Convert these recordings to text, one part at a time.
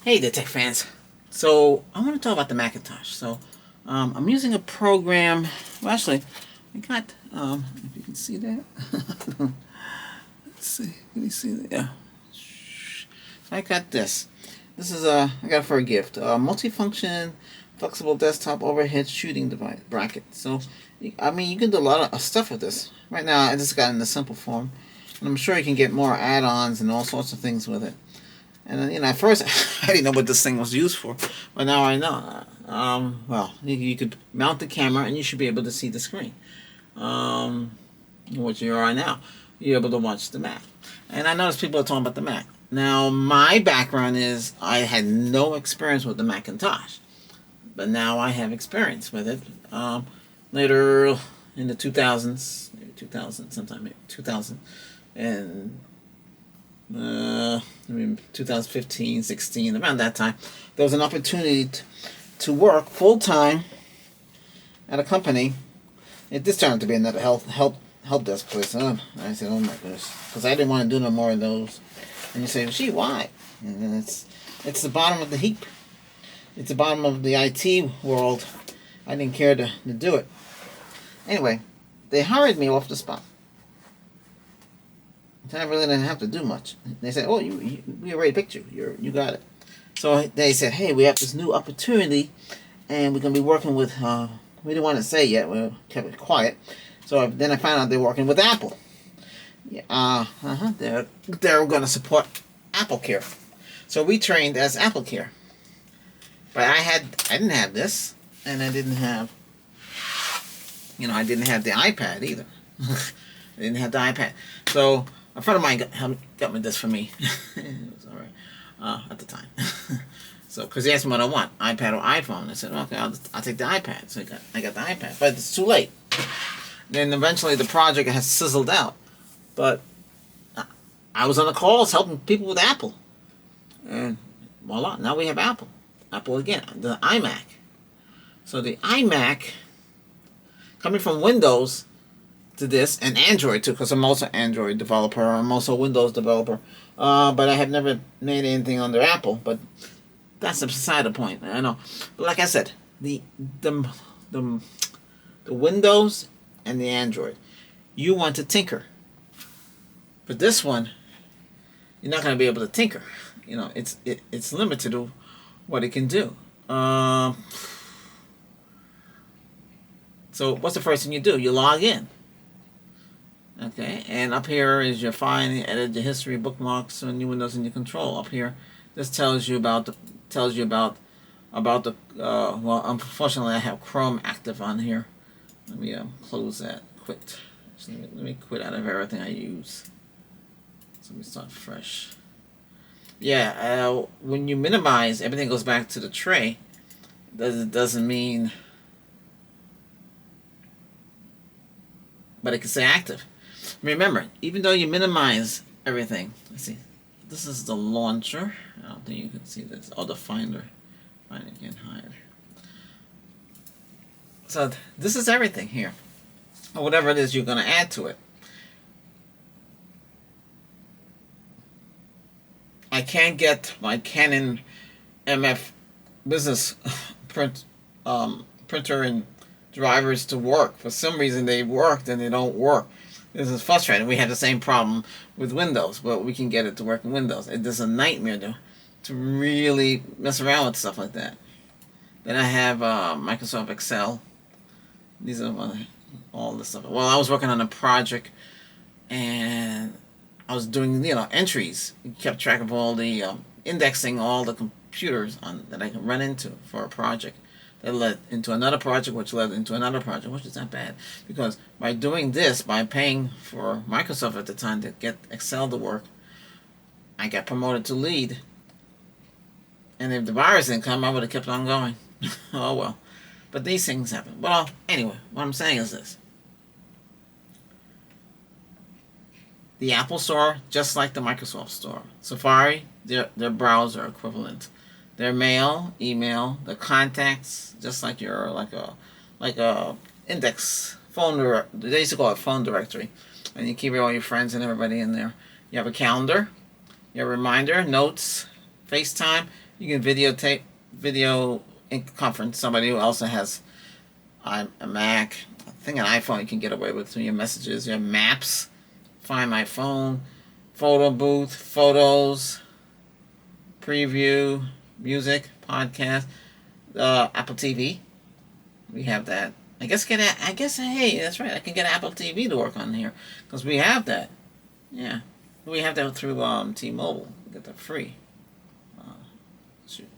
Hey there, tech fans. So I want to talk about the Macintosh. I'm using a program. Well, actually, I got. If you can see that. Let's see. Can you see that? Yeah. So I got this. This is I got it for a gift. A multifunction, flexible desktop overhead shooting device bracket. So, I mean, you can do a lot of stuff with this. Right now, I just got it in the simple form, and I'm sure you can get more add-ons and all sorts of things with it. And at first I didn't know what this thing was used for, but now I know. Well, you could mount the camera and you should be able to see the screen, which you are now. You're able to watch the Mac. And I noticed people are talking about the Mac. Now, my background is I had no experience with the Macintosh, but now I have experience with it. Later in the 2000s, maybe 2000, sometime maybe 2000, and I mean 2015, 16, around that time, there was an opportunity to work full time at a company. This turned out to be another help desk place. I said, oh my goodness, because I didn't want to do no more of those. And you say, gee, why? And it's the bottom of the heap. It's the bottom of the IT world. I didn't care to do it. Anyway, they hired me off the spot. I really didn't have to do much. They said, "Oh, we already picked you. You got it." So they said, "Hey, we have this new opportunity, and we're gonna be working with." We didn't want to say yet. We kept it quiet. So then I found out they're working with Apple. Yeah, they're gonna support Apple Care. So we trained as Apple Care. But I didn't have this, and I didn't have, I didn't have the iPad either. I didn't have the iPad. So a friend of mine got me this for me. It was all right at the time. So, because he asked me what I want, iPad or iPhone. I said, okay, I'll take the iPad. So I got the iPad, but it's too late. Then eventually the project has sizzled out. But I was on the calls helping people with Apple. And voila, now we have Apple. Apple again, the iMac. So the iMac, coming from Windows to this, and Android too, because I'm also an Android developer. I'm also a Windows developer. But I have never made anything under Apple. But that's beside the point. I know. But like I said, the Windows and the Android, you want to tinker. But this one, you're not going to be able to tinker. It's limited to what it can do. So what's the first thing you do? You log in. Okay, and up here is your find, edit your history, bookmarks, and new windows in your control. Up here, this tells you about the well, unfortunately I have Chrome active on here. Let me close that. Quit. Actually, let me quit out of everything I use. So let me start fresh. Yeah, when you minimize, everything goes back to the tray. Doesn't mean, but it can say active. Remember, even though you minimize everything, let's see. This is the launcher. I don't think you can see this. Oh, the Finder. Find again, hide. So this is everything here, or whatever it is you're going to add to it. I can't get my Canon MF business printer and drivers to work. For some reason they worked and they don't work. This is frustrating. We have the same problem with Windows, but we can get it to work in Windows. It is a nightmare to really mess around with stuff like that. Then I have Microsoft Excel. These are all this stuff. Well, I was working on a project, and I was doing entries. It kept track of all the indexing all the computers that I can run into for a project. That led into another project, which led into another project, which is not bad. Because by doing this, by paying for Microsoft at the time to get Excel to work, I got promoted to lead. And if the virus didn't come, I would have kept on going. Oh well. But these things happen. Well, anyway, what I'm saying is this. The Apple Store, just like the Microsoft Store. Safari, their browser equivalent. Their mail, email, the contacts, just like your like a index phone. They used to call it phone directory, and you keep all your friends and everybody in there. You have a calendar, you have a reminder, notes, FaceTime, You can video in conference somebody who also has a Mac. I think an iPhone you can get away with your messages, your maps, Find My Phone, photo booth, photos, preview, music, podcast, Apple TV. We have that. I guess hey, that's right. I can get Apple TV to work on here because we have that. Yeah, we have that through T-Mobile. We get that free.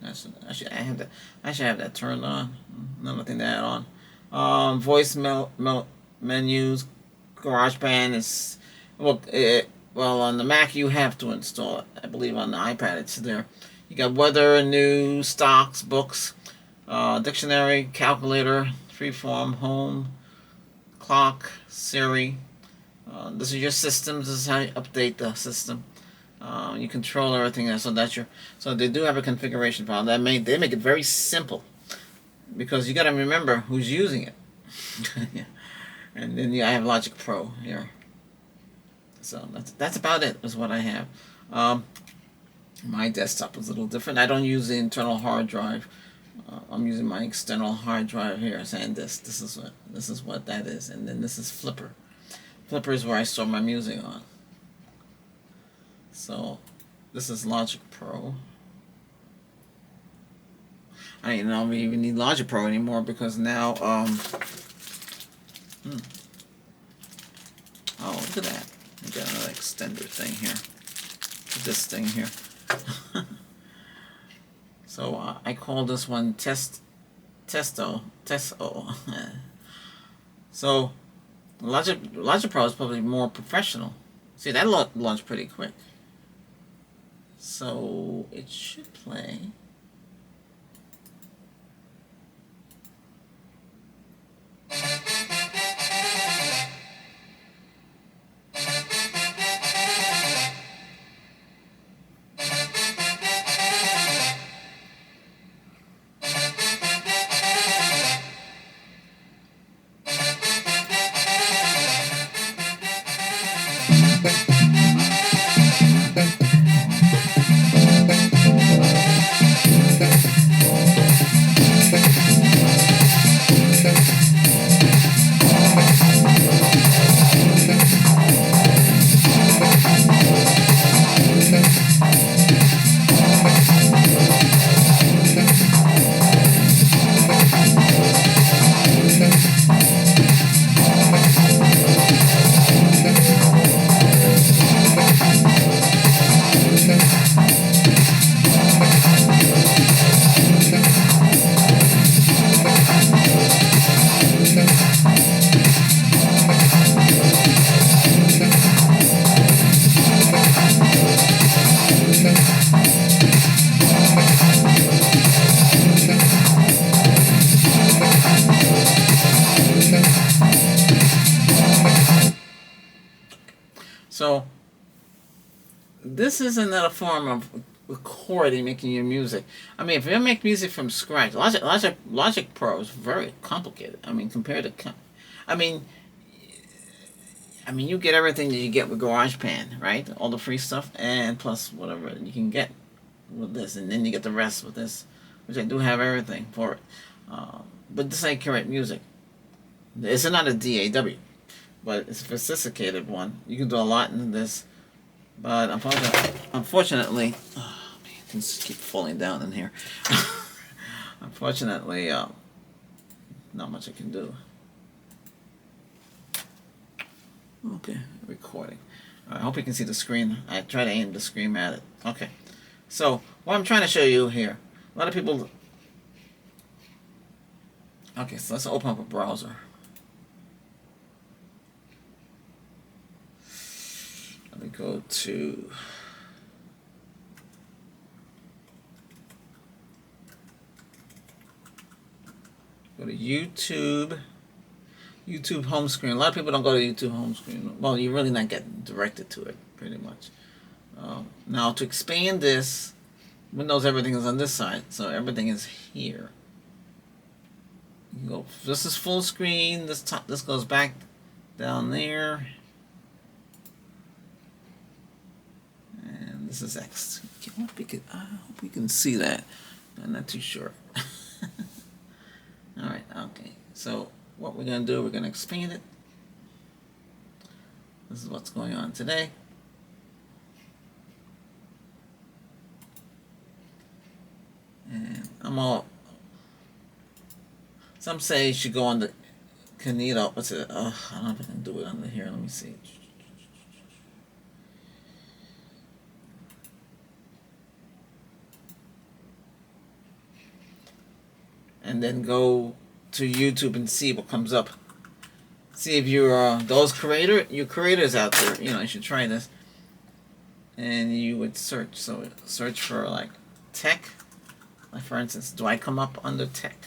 I should have that turned on. Another thing to add on. Voice menus. GarageBand is well on the Mac you have to install it. I believe on the iPad it's there. You got weather, news, stocks, books, dictionary, calculator, freeform, home, clock, Siri. This is your systems. This is how you update the system. You control everything, so they do have a configuration file. They make it very simple because you got to remember who's using it. Yeah. And then I have Logic Pro here. So that's about it. Is what I have. My desktop is a little different. I don't use the internal hard drive. I'm using my external hard drive here. SanDisk. This is what that is. And then this is Flipper. Flipper is where I store my music on. So this is Logic Pro. I don't know if we even need Logic Pro anymore because now oh, look at that. We got another extender thing here. This thing here. So I call this one Testo. So Logic Pro is probably more professional. See, that launched pretty quick. So it should play. So this is another form of recording, making your music. I mean, if you make music from scratch, Logic Pro is very complicated. I mean, compared to, I mean, you get everything that you get with GarageBand, right? All the free stuff, and plus whatever you can get with this, and then you get the rest with this, which I do have everything for it. But this ain't current music. It's not a DAW, but it's a sophisticated one. You can do a lot in this, but unfortunately, oh man, things keep falling down in here. Unfortunately, not much I can do. Okay, recording. I hope you can see the screen. I try to aim the screen at it. Okay, so what I'm trying to show you here, a lot of people. Okay, so let's open up a browser. Let me go to YouTube. YouTube home screen. A lot of people don't go to YouTube home screen. Well, you're really not getting directed to it, pretty much. Now, to expand this, Windows everything is on this side, so everything is here. You can go. This is full screen. This goes back down there. This is X. I hope we can see that. I'm not too sure. All right. Okay. So what we're gonna do? We're gonna expand it. This is what's going on today. And I'm all. Some say you should go on the Canito. What's it? I don't know if I can do it under here. Let me see. And then go to YouTube and see what comes up. See if you're those creators out there. You know, you should try this. And you would search. So search for like tech. Like for instance, do I come up under tech?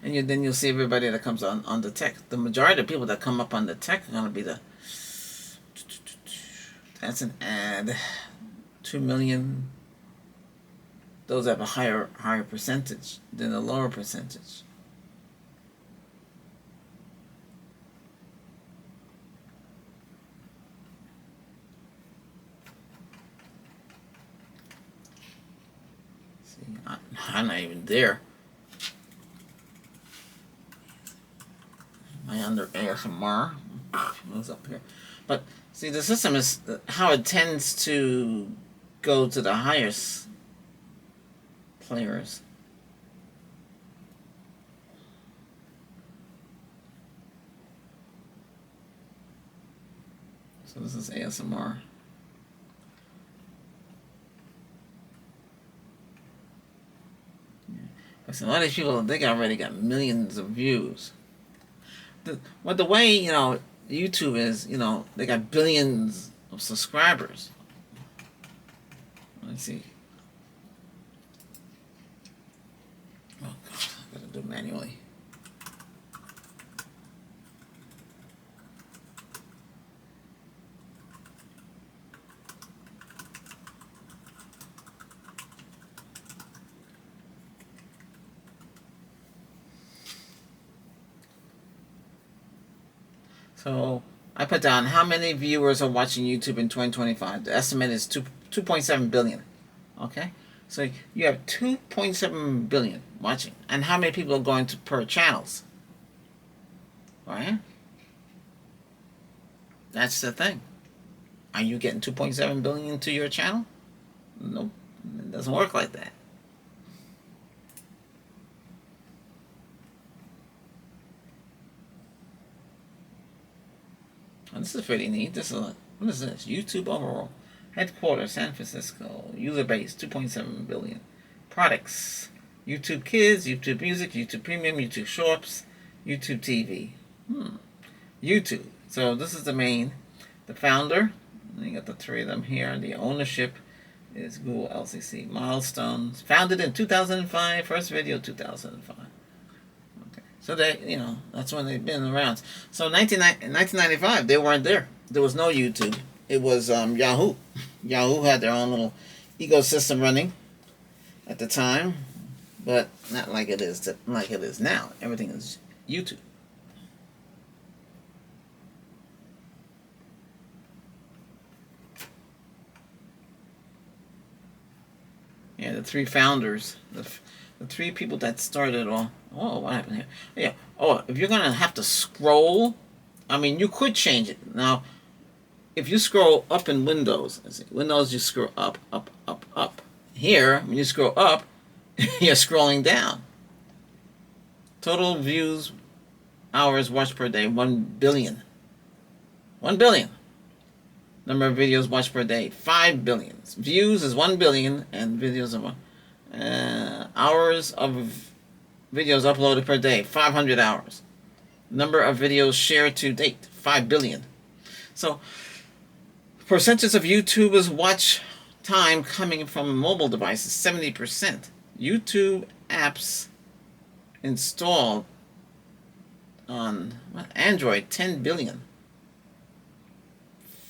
And then you'll see everybody that comes on the tech. The majority of people that come up on the tech are gonna be the. That's an ad. 2 million. Those have a higher percentage than a lower percentage. See, I'm not even there. Am I under ASMR? What's up here? But see, the system is how it tends to go to the highest players. So this is ASMR. So a lot of these people, they already got millions of views. The way, you know, YouTube is, you know, they got billions of subscribers. Let's see. Oh God, I gotta do it manually. So I put down how many viewers are watching YouTube in 2025. The estimate is 2.7 billion. Okay, so you have 2.7 billion watching, and how many people are going to per channels? Right? That's the thing. Are you getting 2.7 billion to your channel? Nope, it doesn't work like that. Oh, this is pretty neat. This is what is this? YouTube overall. Headquarters, San Francisco. User base, 2.7 billion. Products. YouTube Kids, YouTube Music, YouTube Premium, YouTube Shorts, YouTube TV. YouTube. So this is the main. The founder. You got the three of them here. The ownership is Google LCC. Milestones. Founded in 2005. First video, 2005. So they, you know, that's when they've been around. So in 1995, they weren't there. There was no YouTube. It was Yahoo. Yahoo had their own little ecosystem running at the time, but not like it is now. Everything is YouTube. Yeah, the three founders, the three people that started all. Oh, what happened here? Yeah. Oh, if you're gonna have to scroll, I mean, you could change it. Now, if you scroll up in Windows, let's see, Windows, you scroll up, up, up, up. Here, when you scroll up, you're scrolling down. Total views, hours watched per day, 1 billion. 1 billion. Number of videos watched per day, 5 billion. Views is 1 billion, and videos of hours of videos uploaded per day, 500 hours. Number of videos shared to date, 5 billion. So, percentage of YouTubers' watch time coming from mobile devices, 70%. YouTube apps installed on Android, 10 billion.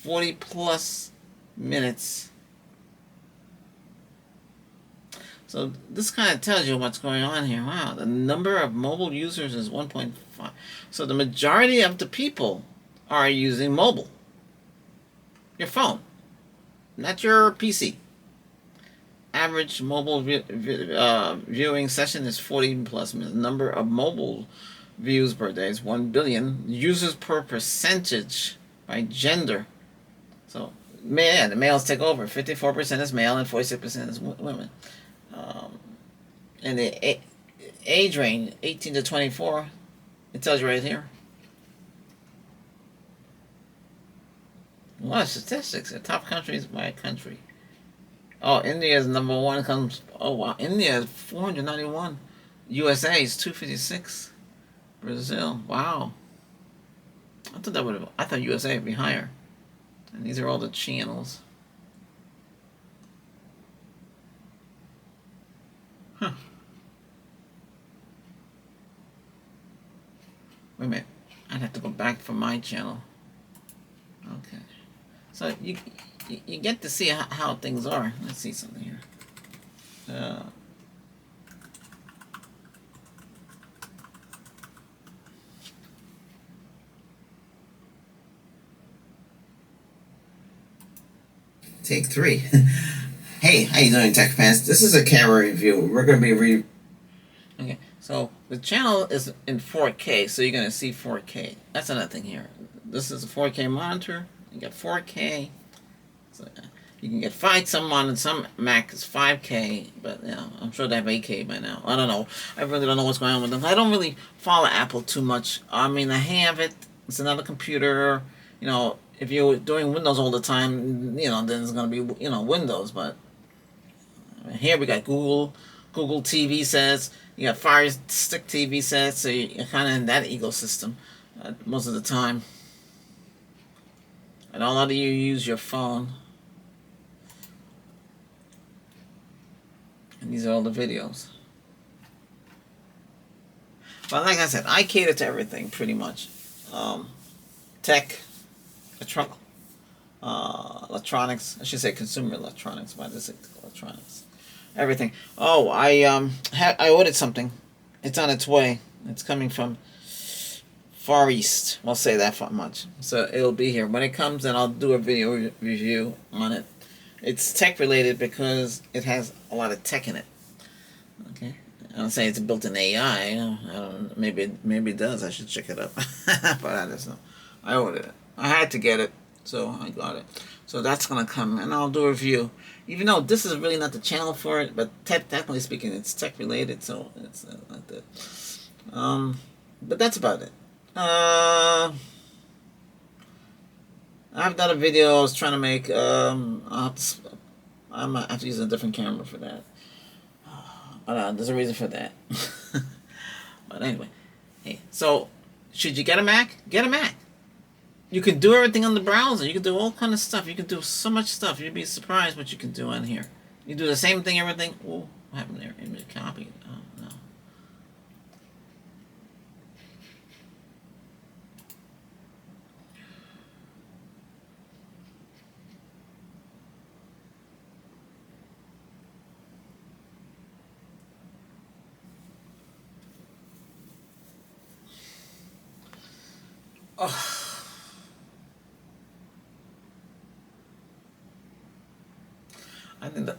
40 plus minutes. So this kind of tells you what's going on here. Wow, the number of mobile users is 1.5. So the majority of the people are using mobile. Your phone, not your PC. average mobile viewing session is 40 plus minutes. Number of mobile views per day is 1 billion. Users per percentage by gender. So, the males take over. 54% is male and 46% is women. And the age range, 18 to 24, it tells you right here. A lot of statistics. The top countries by country. Oh, India is number one. Oh wow, India is 491. USA is 256. Brazil, wow. I thought USA would be higher. And these are all the channels. Huh. Wait a minute. I'd have to go back for my channel. Okay. So you get to see how things are. Let's see something here. Take 3. Hey, how you doing, Tech Fans? This is a camera review. We're going to be Okay, so the channel is in 4K, so you're going to see 4K. That's another thing here. This is a 4K monitor. You got 4K. So you can get some on some Mac is 5K, but I'm sure they have 8K by now. I don't know. I really don't know what's going on with them. I don't really follow Apple too much. I mean, I have it. It's another computer. If you're doing Windows all the time, then it's going to be, Windows. But here we got Google TV sets. You got Fire Stick TV sets. So you're kind of in that ecosystem most of the time. And a lot of you use your phone. And these are all the videos. But like I said, I cater to everything pretty much. Tech, electronics. I should say consumer electronics. Why does it electronics? Everything. Oh, I ordered something. It's on its way. It's coming from Far East. I'll say that much. So it'll be here. When it comes, then I'll do a video review on it. It's tech related because it has a lot of tech in it. Okay. I don't say it's built in AI. I don't. Maybe it does. I should check it up. But I just know. I ordered it. I had to get it, so I got it. So that's gonna come, and I'll do a review. Even though this is really not the channel for it, but technically speaking, it's tech related, so it's not that. But that's about it. I've done a video I was trying to make. I might have to use a different camera for that. There's a reason for that. But anyway, hey, so should you get a Mac? Get a Mac. You can do everything on the browser. You can do all kind of stuff. You can do so much stuff. You'd be surprised what you can do on here. You do the same thing, everything. Oh, what happened there? Image copied. Oh, no. Oh.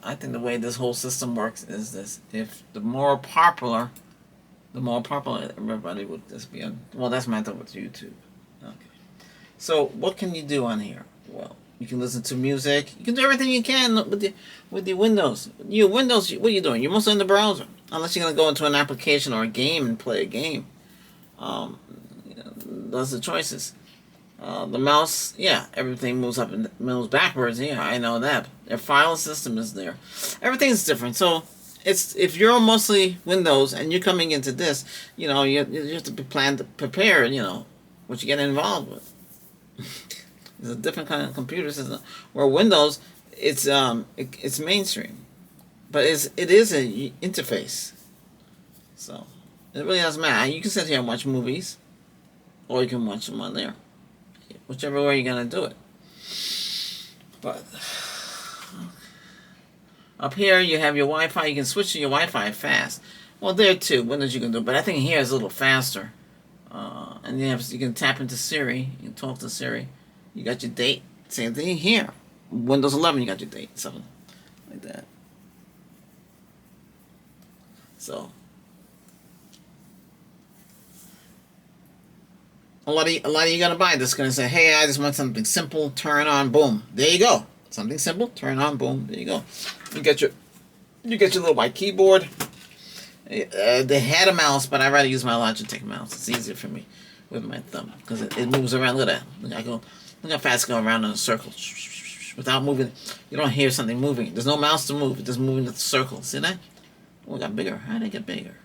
I think the way this whole system works is this: if the more popular everybody would just be on. Well, that's my thought with YouTube. Okay. So what can you do on here? Well, you can listen to music. You can do everything you can with the Windows. Windows, what are you doing? You're mostly in the browser, unless you're gonna go into an application or a game and play a game. Those are the choices. The mouse, everything moves up and moves backwards. Yeah, I know that. Their file system is there. Everything's different. So if you're mostly Windows and you're coming into this, you have to prepare. What you get involved with. It's a different kind of computer system. Where Windows, it's mainstream, but it is an interface. So it really doesn't matter. You can sit here and watch movies, or you can watch them on there. Whichever way you're going to do it. But up here you have your Wi-Fi. You can switch to your Wi-Fi fast. Well, there too, Windows you can do, but I think here is a little faster. And you can tap into Siri. You can talk to Siri. You got your date. Same thing here. Windows 11, you got your date. Something like that. So a lot of you gonna buy this. Gonna say, hey, I just want something simple. Turn on, boom. There you go. Something simple. Turn on, boom. There you go. You get your little white keyboard. They had a mouse, but I rather use my Logitech mouse. It's easier for me with my thumb because it moves around. Look at that. Look how fast it goes around in a circle without moving. You don't hear something moving. There's no mouse to move. It's just moving in the circle. See that? Oh, it got bigger. How did it get bigger?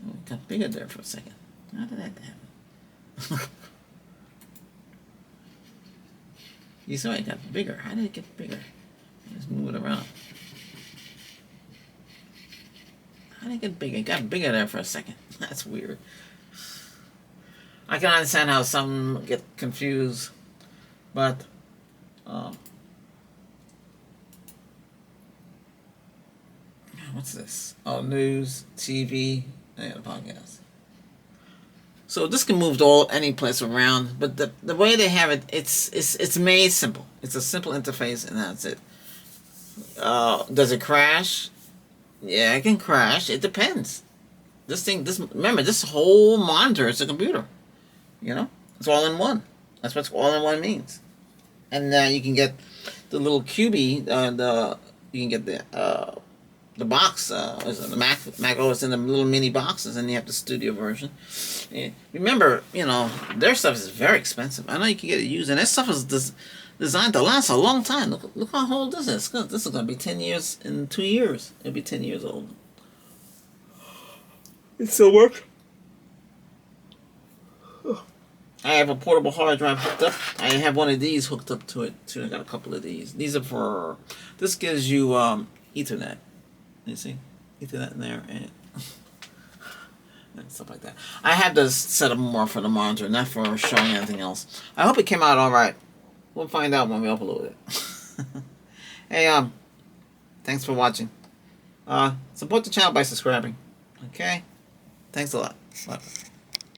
Oh, it got bigger there for a second. How did that happen? You saw it got bigger. How did it get bigger? Just move it around. How did it get bigger? It got bigger there for a second. That's weird. I can understand how some get confused, but what's this? Oh, news, TV, and podcast. So this can move to any place around, but the way they have it, it's made simple. It's a simple interface, and that's it. Does it crash? Yeah, it can crash. It depends. Remember, this whole monitor is a computer. You know, it's all in one. That's what all in one means. And you can get the little QB. You can get the box. The Mac OS in the little mini boxes, and you have the studio version. And remember, their stuff is very expensive. I know you can get it used, and their stuff is designed to last a long time. Look how old this is. This is going to be 10 years in 2 years. It'll be 10 years old. It still works. I have a portable hard drive hooked up. I have one of these hooked up to it too. I got a couple of these. These are this gives you Ethernet. You see? Ethernet in there and stuff like that. I have this set up more for the monitor, not for showing anything else. I hope it came out alright. We'll find out when we upload it. Hey, thanks for watching. Support the channel by subscribing. Okay? Thanks a lot. Bye.